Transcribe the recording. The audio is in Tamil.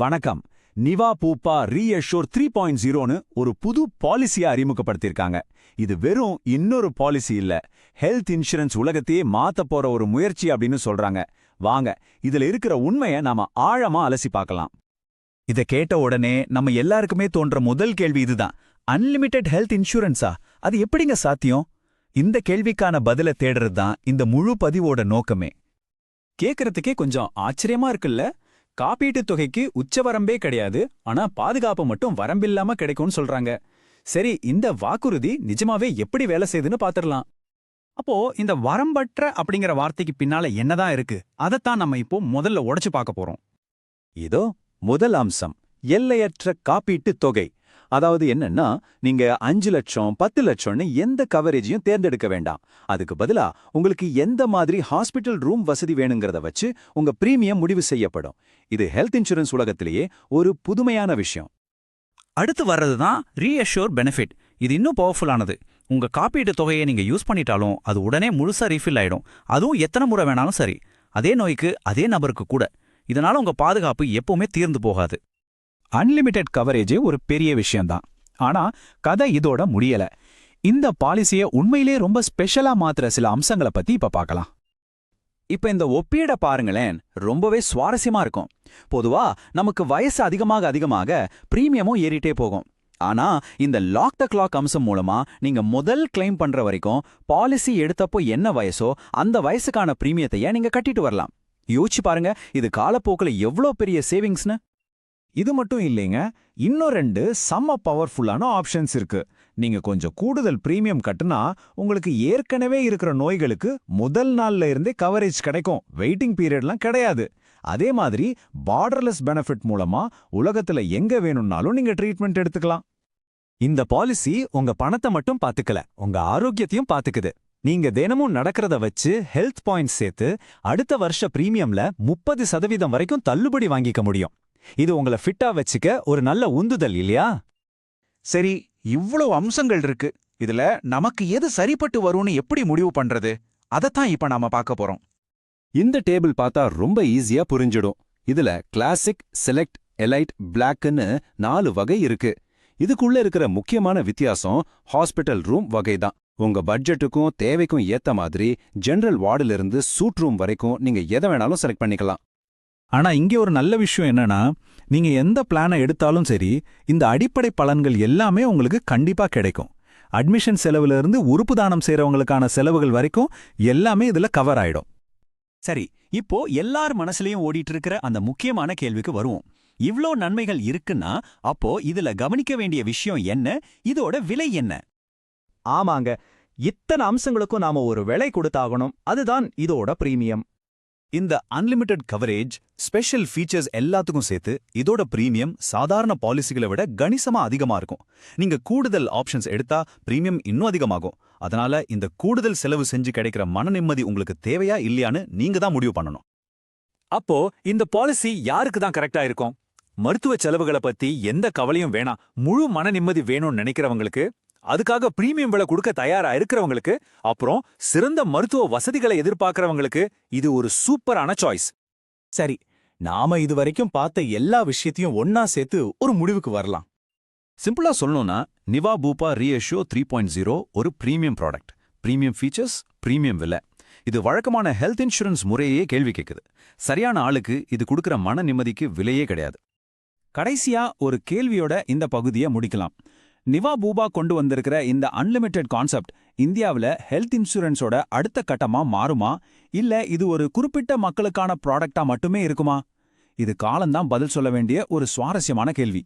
வணக்கம். நிவா பூப்பா ரீஅஷ்யூர் 3.0ன்னு ஒரு புது பாலிசியை அறிமுகப்படுத்தியிருக்காங்க. இது வெறும் இன்னொரு பாலிசி இல்ல, ஹெல்த் இன்சூரன்ஸ் உலகத்தையே மாத்த போற ஒரு முயற்சி அப்படின்னு சொல்றாங்க. வாங்க, இதுல இருக்கிற உண்மையை நாம ஆழமா அலசி பார்க்கலாம். இத கேட்ட உடனே நம்ம எல்லாருக்குமே தோன்ற முதல் கேள்வி இதுதான். அன்லிமிட்டெட் ஹெல்த் இன்சூரன்ஸா? அது எப்படிங்க சாத்தியம்? இந்த கேள்விக்கான பதில தேடுறது தான் இந்த முழு பதிவோட நோக்கமே. கேக்குறதுக்கே கொஞ்சம் ஆச்சரியமா இருக்குல்ல. காப்பீட்டுத் தொகைக்கு உச்சவரம்பே கிடையாது, ஆனா பாதுகாப்பு மட்டும் வரம்பில்லாம கிடைக்கும்னு சொல்றாங்க. சரி, இந்த வாக்குறுதி நிஜமாவே எப்படி வேலை செய்யுதுன்னு பாத்துரலாம். அப்போ இந்த வரம்பற்ற அப்படிங்கிற வார்த்தைக்கு பின்னால என்னதான் இருக்கு? அதத்தான் நம்ம இப்போ முதல்ல உடைச்சு பார்க்க போறோம். இதோ முதல் அம்சம், எல்லையற்ற காப்பீட்டு தொகை. அதாவது என்னன்னா, நீங்க 5 லட்சம் 10 லட்சம்னு எந்த கவரேஜையும் தேர்ந்தெடுக்க வேண்டாம். அதுக்கு பதிலா உங்களுக்கு எந்த மாதிரி ஹாஸ்பிட்டல் ரூம் வசதி வேணுங்கிறத வச்சு உங்க பிரீமியம் முடிவு செய்யப்படும். இது ஹெல்த் இன்சூரன்ஸ் உலகத்திலேயே ஒரு புதுமையான விஷயம். அடுத்து வர்றதுதான் ரீஅஷ்யூர் பெனிஃபிட். இது இன்னும் பவர்ஃபுல்லானது. உங்க காப்பீட்டு தொகையை நீங்க யூஸ் பண்ணிட்டாலும் அது உடனே முழுசா ரீஃபில் ஆயிடும். அதுவும் எத்தனை முறை வேணாலும் சரி. அதே நோய்க்கு அதே நபருக்கு கூட. இதனால உங்க பாதுகாப்பு எப்பவுமே தீர்ந்து போகாது. அன்லிமிட்டெட் கவரேஜே ஒரு பெரிய விஷயம்தான். ஆனா கதை இதோட முடியல. இந்த பாலிசியை உண்மையிலே ரொம்ப ஸ்பெஷலா மாத்துற சில அம்சங்களை பத்தி இப்ப பார்க்கலாம். இப்ப இந்த ஒப்பீட பாருங்களேன், ரொம்பவே சுவாரஸ்யமா இருக்கும். பொதுவா நமக்கு வயசு அதிகமாக பிரீமியமும் ஏறிட்டே போகும். ஆனா இந்த லாக் த கிளாக் அம்சம் மூலமா நீங்க முதல் கிளைம் பண்ற வரைக்கும் பாலிசி எடுத்தப்போ என்ன வயசோ அந்த வயசுக்கான பிரீமியத்தையே நீங்க கட்டிட்டு வரலாம். யோசிச்சு பாருங்க, இது காலப்போக்குல எவ்வளோ பெரிய சேவிங்ஸ்னு. இது மட்டும் இல்லைங்க, இன்னும் 2 செம்ம பவர்ஃபுல்லான ஆப்ஷன்ஸ் இருக்கு. நீங்க கொஞ்சம் கூடுதல் பிரீமியம் கட்டுனா உங்களுக்கு ஏற்கனவே இருக்கிற நோய்களுக்கு முதல் நாள்ல இருந்தே கவரேஜ் கிடைக்கும். வெயிட்டிங் பீரியட்லாம் கிடையாது. அதே மாதிரி பார்டர்லெஸ் பெனிஃபிட் மூலமா உலகத்துல எங்க வேணும்னாலும் நீங்க ட்ரீட்மெண்ட் எடுத்துக்கலாம். இந்த பாலிசி உங்க பணத்தை மட்டும் பாத்துக்கல, உங்க ஆரோக்கியத்தையும் பாத்துக்குது. நீங்க தினமும் நடக்கிறத வச்சு ஹெல்த் பாயிண்ட்ஸ் சேர்த்து அடுத்த வருஷ பிரீமியம்ல 30% வரைக்கும் தள்ளுபடி வாங்கிக்க முடியும். இது உங்களை ஃபிட்டா வச்சுக்க ஒரு நல்ல உந்துதல் இல்லையா? சரி, இவ்வளவு அம்சங்கள் இருக்கு. இதுல நமக்கு எது சரிப்பட்டு வரும்னு எப்படி முடிவு பண்றது? அதத்தான் இப்ப நாம பார்க்க போறோம். இந்த டேபிள் பார்த்தா ரொம்ப ஈஸியா புரிஞ்சிடும். இதுல கிளாசிக், செலக்ட், எலைட், பிளாக்னு 4 வகை இருக்கு. இதுக்குள்ள இருக்கிற முக்கியமான வித்தியாசம் ஹாஸ்பிட்டல் ரூம் வகை தான். உங்க பட்ஜெட்டுக்கும் தேவைக்கும் ஏத்த மாதிரி ஜெனரல் வார்டுல இருந்து சூட் ரூம் வரைக்கும் நீங்க எதை வேணாலும் செலக்ட் பண்ணிக்கலாம். ஆனா இங்கே ஒரு நல்ல விஷயம் என்னன்னா, நீங்க எந்த பிளானை எடுத்தாலும் சரி, இந்த அடிப்படை பலன்கள் எல்லாமே உங்களுக்கு கண்டிப்பா கிடைக்கும். அட்மிஷன் செலவுல இருந்து உறுப்பு தானம் செய்றவங்களுக்கான செலவுகள் வரைக்கும் எல்லாமே இதுல கவர் ஆயிடும். சரி, இப்போ எல்லார் மனசுலயும் ஓடிட்டு இருக்கிற அந்த முக்கியமான கேள்விக்கு வருவோம். இவ்ளோ நன்மைகள் இருக்குன்னா அப்போ இதுல கவனிக்க வேண்டிய விஷயம் என்ன? இதோட விலை என்ன? ஆமாங்க, இத்தனை அம்சங்களுக்கும் நாம ஒரு விலை கொடுத்தாகணும். அதுதான் இதோட பிரீமியம். இந்த அன்லிமிட்டெட் கவரேஜ், ஸ்பெஷல் ஃபீச்சர்ஸ் எல்லாத்துக்கும் சேர்த்து இதோட பிரீமியம் சாதாரண பாலிசிகளை விட கணிசமா அதிகமா இருக்கும். நீங்க கூடுதல் ஆப்ஷன்ஸ் எடுத்தா பிரீமியம் இன்னும் அதிகமாகும். அதனால இந்த கூடுதல் செலவு செஞ்சு கிடைக்கிற மன நிம்மதி உங்களுக்கு தேவையா இல்லையான்னு நீங்க தான் முடிவு பண்ணணும். அப்போ இந்த பாலிசி யாருக்கு தான் கரெக்டா இருக்கும்? மருத்துவ செலவுகளை பத்தி எந்த கவலையும் வேணாம், முழு மன நிம்மதி வேணும்னு நினைக்கிறவங்களுக்கு, அதுக்காக பிரீமியம் விலை கொடுக்க தயாரா இருக்கிறவங்களுக்கு, அப்புறம் சிறந்த மருத்துவ வசதிகளை எதிர்பார்க்கறவங்களுக்கு இது ஒரு சூப்பரான சாய்ஸ். சரி, நாம இதுவரைக்கும் பார்த்த எல்லா விஷயத்தையும் ஒன்னா சேர்த்து ஒரு முடிவுக்கு வரலாம். சிம்பிளா சொல்லணும்னா, நிவா பூப்பா ரீஅஷ்யூர் 3.0 ஒரு premium product. Premium features, premium விலை. இது வழக்கமான ஹெல்த் இன்சூரன்ஸ் முறையே கேள்வி கேட்குது. சரியான ஆளுக்கு இது கொடுக்கிற மன நிம்மதிக்கு விலையே கிடையாது. கடைசியா ஒரு கேள்வியோட இந்த பகுதியை முடிக்கலாம். நிவா பூபா கொண்டு வந்திருக்கிற இந்த அன்லிமிட்டெட் கான்செப்ட் இந்தியாவில் ஹெல்த் இன்சூரன்ஸோட அடுத்த கட்டமா மாறுமா, இல்ல இது ஒரு குறிப்பிட்ட மக்களுக்கான ப்ராடக்டா மட்டுமே இருக்குமா? இது காலம்தான் பதில் சொல்ல வேண்டிய ஒரு சுவாரஸ்யமான கேள்வி.